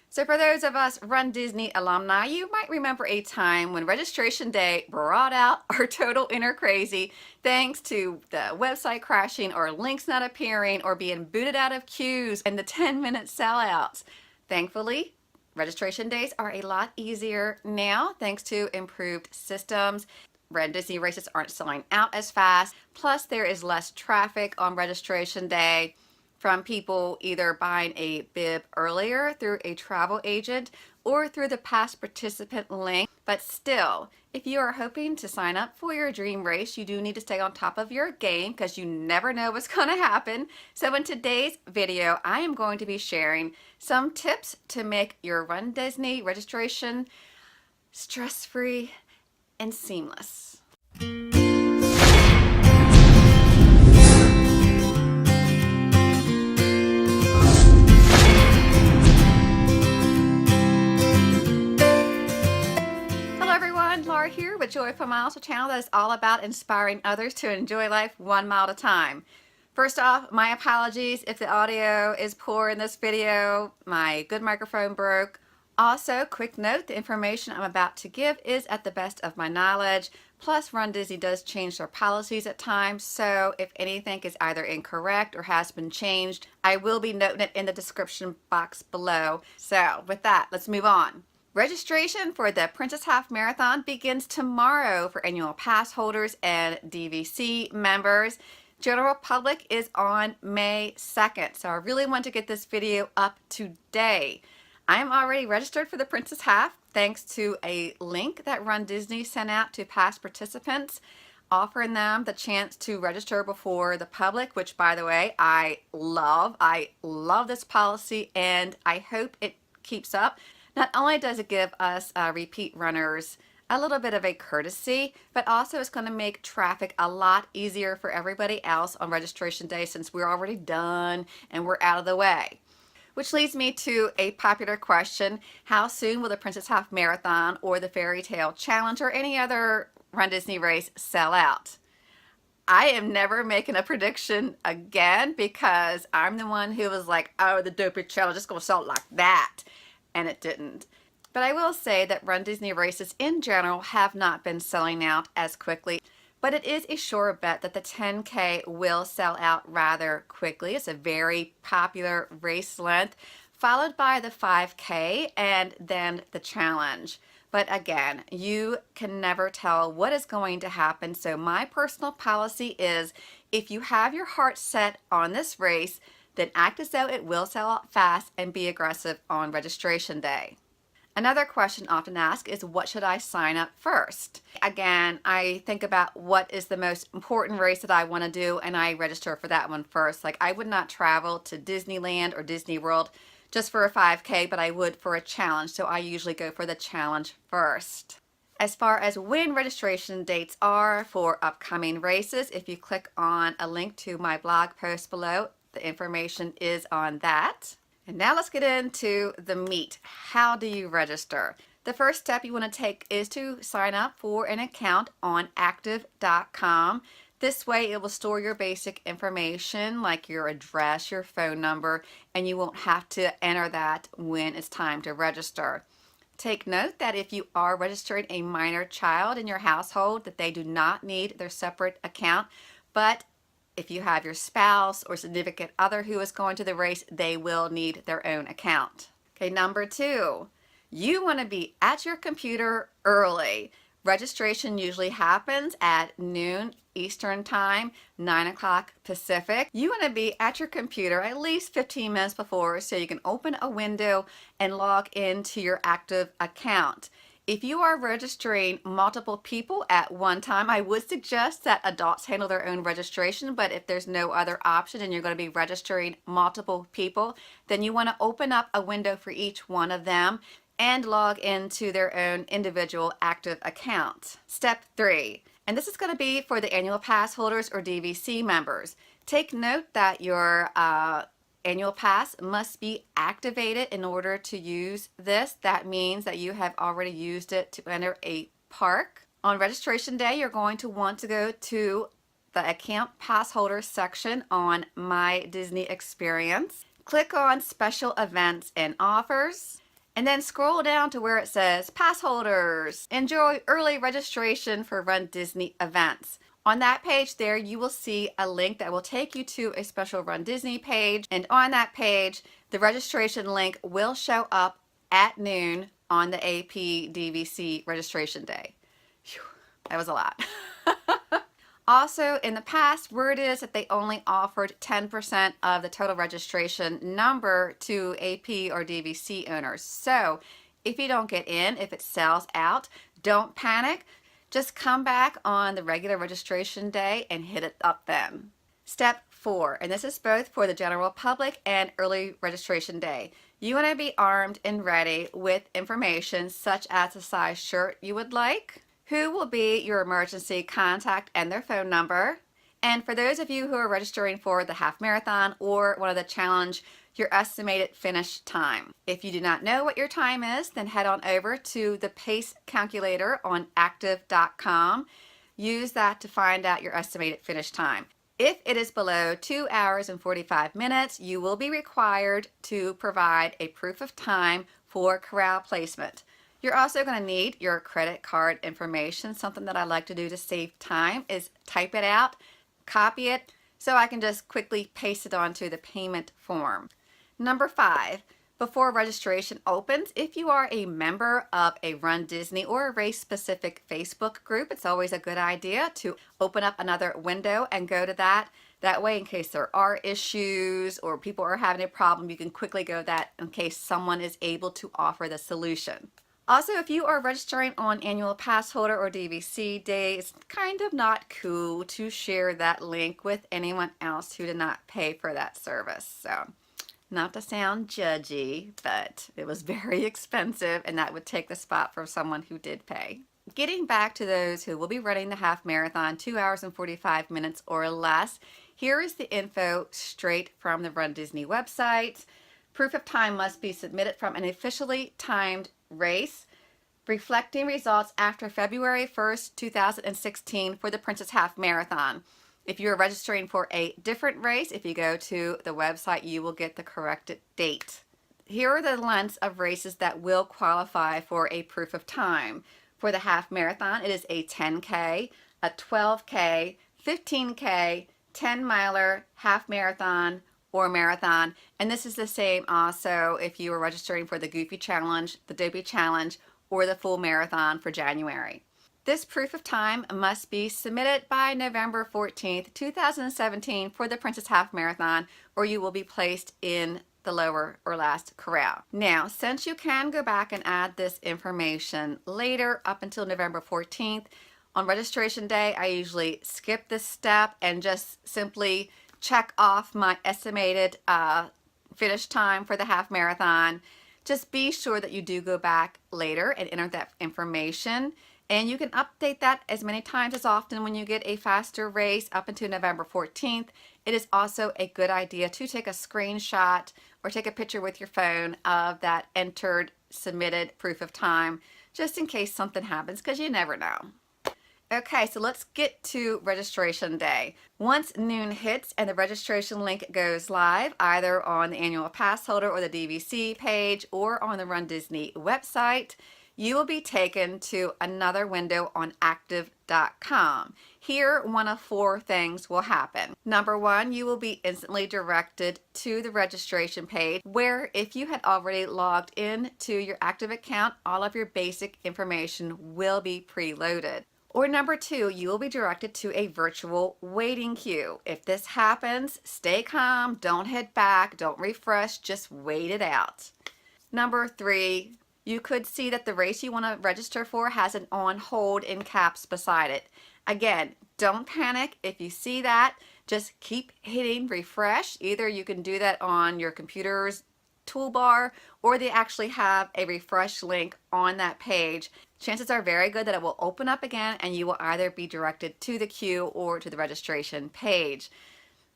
So for those of us Run Disney alumni, you might remember a time when registration day brought out our total inner crazy thanks to the website crashing or links not appearing or being booted out of queues and the 10-minute sellouts. Thankfully, registration days are a lot easier now thanks to improved systems. Run Disney races aren't selling out as fast, plus there is less traffic on registration day from people either buying a bib earlier through a travel agent or through the past participant link. But still, if you are hoping to sign up for your dream race, you do need to stay on top of your game because you never know what's going to happen. So in today's video, I am going to be sharing some tips to make your Run Disney registration stress-free and seamless. Laura here with Joyful Miles, a channel that is all about inspiring others to enjoy life 1 mile at a time. First off, my apologies if the audio is poor in this video. My good microphone broke. Also, quick note, the information I'm about to give is at the best of my knowledge. Plus, Run Disney does change their policies at times, so if anything is either incorrect or has been changed, I will be noting it in the description box below. So, with that, let's move on. Registration for the Princess Half Marathon begins tomorrow for annual pass holders and DVC members. General public is on May 2nd, so I really want to get this video up today. I am already registered for the Princess Half thanks to a link that Run Disney sent out to past participants, offering them the chance to register before the public, which, by the way, I love. I love this policy and I hope it keeps up. Not only does it give us repeat runners a little bit of a courtesy, but also it's going to make traffic a lot easier for everybody else on registration day since we're already done and we're out of the way. Which leads me to a popular question: how soon will the Princess Half Marathon or the Fairy Tale Challenge or any other Run Disney race sell out? I am never making a prediction again because I'm the one who was like, oh, the Dopey Challenge is going to sell it like that. And it didn't. But I will say that Run Disney races in general have not been selling out as quickly. But it is a sure bet that the 10K will sell out rather quickly. It's a very popular race length, followed by the 5K and then the challenge. But again, you can never tell what is going to happen. So my personal policy is if you have your heart set on this race, then act as though it will sell out fast and be aggressive on registration day. Another question often asked is, what should I sign up first? Again, I think about what is the most important race that I want to do and I register for that one first. Like, I would not travel to Disneyland or Disney World just for a 5K, but I would for a challenge, so I usually go for the challenge first. As far as when registration dates are for upcoming races, if you click on a link to my blog post below, the information is on that. And now let's get into the meat. How do you register? The first step you want to take is to sign up for an account on active.com. This way it will store your basic information like your address, your phone number, and you won't have to enter that when it's time to register. Take note that if you are registering a minor child in your household, that they do not need their separate account, but if you have your spouse or significant other who is going to the race, they will need their own account. Okay, number 2, you want to be at your computer early. Registration usually happens at noon Eastern Time, 9 o'clock Pacific. You want to be at your computer at least 15 minutes before so you can open a window and log into your active account. If you are registering multiple people at one time, I would suggest that adults handle their own registration, but if there's no other option and you're going to be registering multiple people, then you want to open up a window for each one of them and log into their own individual active account. Step 3, and this is going to be for the annual pass holders or DVC members. Take note that your annual pass must be activated in order to use this. That means that you have already used it to enter a park. On registration day, you're going to want to go to the account pass holder section on My Disney Experience. Click on Special Events and Offers. And then scroll down to where it says pass holders. Enjoy early registration for Run Disney events. On that page there, you will see a link that will take you to a special Run Disney page. And on that page, the registration link will show up at noon on the AP DVC registration day. Whew, that was a lot. Also, in the past, word is that they only offered 10% of the total registration number to AP or DVC owners. So if you don't get in, if it sells out, don't panic. Just come back on the regular registration day and hit it up then. Step 4, and this is both for the general public and early registration day. You want to be armed and ready with information such as the size shirt you would like, who will be your emergency contact and their phone number. And for those of you who are registering for the half marathon or one of the challenge, your estimated finish time. If you do not know what your time is, then head on over to the pace calculator on active.com. Use that to find out your estimated finish time. If it is below 2 hours and 45 minutes, you will be required to provide a proof of time for corral placement. You're also going to need your credit card information. Something that I like to do to save time is type it out, copy it, so I can just quickly paste it onto the payment form. Number 5, before registration opens, if you are a member of a Run Disney or a race-specific Facebook group, it's always a good idea to open up another window and go to that. That way, in case there are issues or people are having a problem, you can quickly go to that in case someone is able to offer the solution. Also, if you are registering on annual pass holder or DVC day, it's kind of not cool to share that link with anyone else who did not pay for that service. So, not to sound judgy, but it was very expensive and that would take the spot from someone who did pay. Getting back to those who will be running the half marathon 2 hours and 45 minutes or less, here is the info straight from the Run Disney website. Proof of time must be submitted from an officially timed race reflecting results after February 1st, 2016 for the Princess Half Marathon. If you are registering for a different race, if you go to the website, you will get the corrected date. Here are the lengths of races that will qualify for a proof of time. For the half marathon, it is a 10K, a 12K, 15K, 10-miler, half marathon, or marathon. And this is the same also if you are registering for the Goofy Challenge, the Dopey Challenge, or the full marathon for January. This proof of time must be submitted by November 14th, 2017 for the Princess Half Marathon, or you will be placed in the lower or last corral. Now, since you can go back and add this information later up until November 14th, on registration day, I usually skip this step and just simply check off my estimated finish time for the half marathon. Just be sure that you do go back later and enter that information. And you can update that as many times as often when you get a faster race up until November 14th. It is also a good idea to take a screenshot or take a picture with your phone of that entered, submitted proof of time, just in case something happens, because you never know. Okay, so let's get to registration day. Once noon hits and the registration link goes live, either on the annual pass holder or the DVC page or on the Run Disney website, you will be taken to another window on active.com. Here, one of 4 things will happen. Number 1, you will be instantly directed to the registration page where if you had already logged in to your active account, all of your basic information will be preloaded. Or number 2, you will be directed to a virtual waiting queue. If this happens, stay calm, don't head back, don't refresh, just wait it out. Number 3, you could see that the race you want to register for has an on hold in caps beside it. Again, don't panic. If you see that, just keep hitting refresh. Either you can do that on your computer's toolbar or they actually have a refresh link on that page. Chances are very good that it will open up again and you will either be directed to the queue or to the registration page.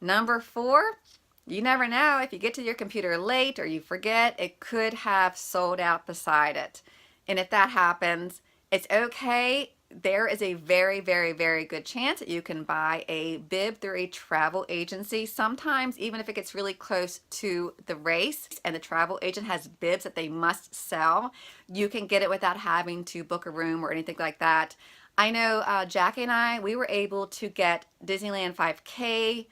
Number 4, you never know, if you get to your computer late or you forget, it could have sold out beside it. And if that happens, it's okay there is a very, very, very good chance that you can buy a bib through a travel agency. Sometimes, even if it gets really close to the race and the travel agent has bibs that they must sell, you can get it without having to book a room or anything like that. I know Jackie and I, we were able to get Disneyland 5K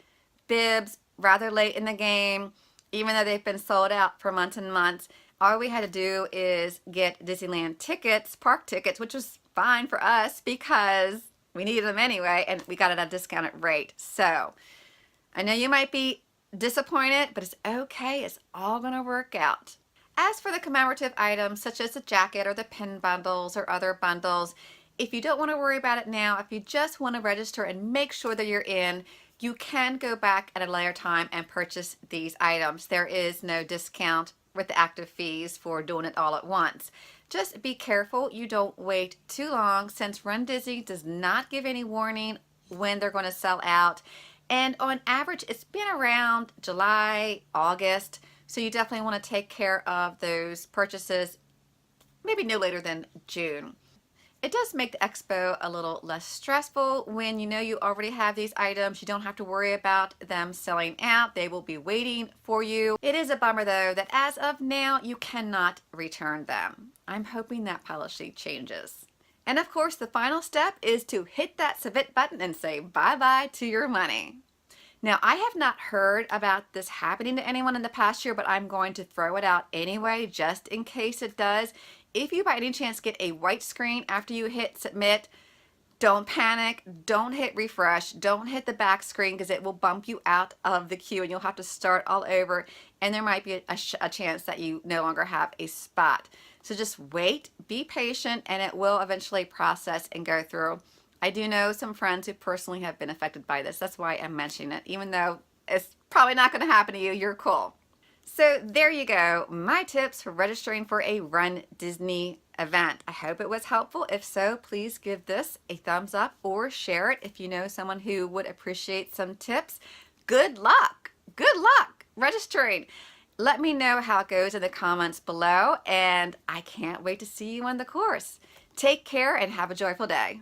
bibs rather late in the game, even though they've been sold out for months and months. All we had to do is get Disneyland tickets, park tickets, which was fine for us because we needed them anyway, and we got it at a discounted rate. So I know you might be disappointed, but it's okay. It's all going to work out. As for the commemorative items, such as the jacket or the pin bundles or other bundles, if you don't want to worry about it now, if you just want to register and make sure that you're in, you can go back at a later time and purchase these items. There is no discount with the active fees for doing it all at once. Just be careful you don't wait too long, since runDisney does not give any warning when they're going to sell out. And on average, it's been around July, August. So you definitely want to take care of those purchases maybe no later than June. It does make the expo a little less stressful when you know you already have these items. You don't have to worry about them selling out. They will be waiting for you. It is a bummer though that as of now you cannot return them. I'm hoping that policy changes. And of course the final step is to hit that submit button and say bye-bye to your money. Now, I have not heard about this happening to anyone in the past year, but I'm going to throw it out anyway, just in case it does. If you by any chance get a white screen after you hit submit, don't panic, don't hit refresh, don't hit the back screen, because it will bump you out of the queue and you'll have to start all over, and there might be a chance that you no longer have a spot. So just wait, be patient, and it will eventually process and go through. I do know some friends who personally have been affected by this. That's why I'm mentioning it. Even though it's probably not going to happen to you, you're cool. So there you go, my tips for registering for a runDisney event. I hope it was helpful. If so, please give this a thumbs up or share it if you know someone who would appreciate some tips. Good luck. Good luck registering. Let me know how it goes in the comments below, and I can't wait to see you on the course. Take care and have a joyful day.